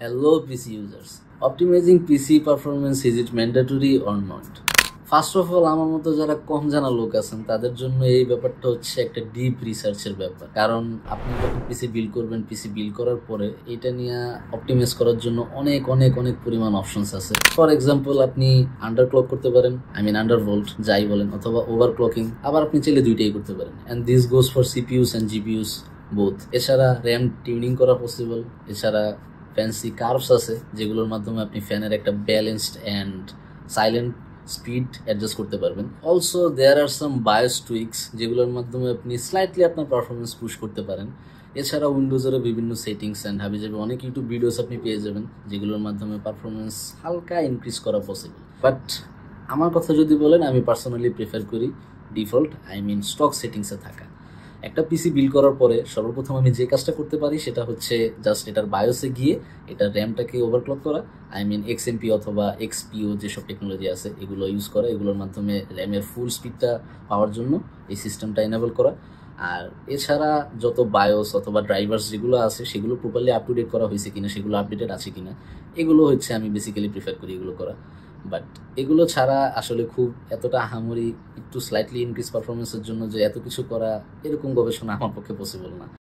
Hello PC users. Optimizing PC performance, is it mandatory or not? First of all আমার মতো যারা কম জানা লোক আছেন তাদের জন্য এই ব্যাপারটা হচ্ছে একটা ডিপ রিসার্চের ব্যাপার। কারণ আপনি যখন পিসি বিল্ড করবেন, পিসি বিল্ড করার পরে এটা নিয়ে অপটিমাইজ করার জন্য অনেক অনেক অনেক পরিমাণ অপশনস আছে। ফর এক্সাম্পল, আপনি আন্ডার ক্লক করতে পারেন, আন্ডার ভোল্ট যাই বলেন, অথবা ওভার ক্লকিং। আবার আপনি চাইলে দুইটাই করতে পারেন। And this goes for CPUs and GPUs both. এছাড়া র্যাম টিউনিং করা পসিবল। এছাড়া ফ্যান্সি কার্ভস আছে যেগুলোর মাধ্যমে আপনি ফ্যানের একটা balanced and silent speed adjust করতে পারবেন। Also there are some BIOS tweaks যেগুলোর মাধ্যমে আপনি স্লাইটলি আপনার পারফরমেন্স পুশ করতে পারেন। এছাড়া উইন্ডোজেরও বিভিন্ন সেটিংস অ্যান্ড হাবিজাবি অনেক ইউটিউব ভিডিওস আপনি পেয়ে যাবেন যেগুলোর মাধ্যমে পারফরমেন্স হালকা ইনক্রিজ করা পসিবল। বাট আমার কথা যদি বলেন, আমি পার্সোনালি প্রেফার করি ডিফল্ট স্টক সেটিংসে থাকা। একটা পিসি বিল্ড করার পরে সর্বপ্রথম আমি যে কাজটা করতে পারি সেটা হচ্ছে জাস্ট এটার বায়োসে গিয়ে এটার র্যামটাকে ওভারক্লক করা, এক্সএমপি অথবা এক্সপিও যেসব টেকনোলজি আছে এগুলো ইউজ করা, এগুলোর মাধ্যমে র্যামের ফুল স্পিডটা পাওয়ার জন্য এই সিস্টেমটা এনেবল করা। আর এছাড়া যত বায়োস অথবা ড্রাইভার্স যেগুলো আছে সেগুলো প্রপারলি আপ টু ডেট করা হয়েছে কিনা, সেগুলো আপডেটেড আছে কিনা, এগুলো হচ্ছে আমি বেসিক্যালি প্রিফার করি এগুলো করা। বাট এগুলো ছাড়া আসলে খুব এতটা আহামরি একটু স্লাইটলি ইনক্রিজ পারফরমেন্সের জন্য যে এত কিছু করা, এরকম গবেষণা আমার পক্ষে পসিবল না।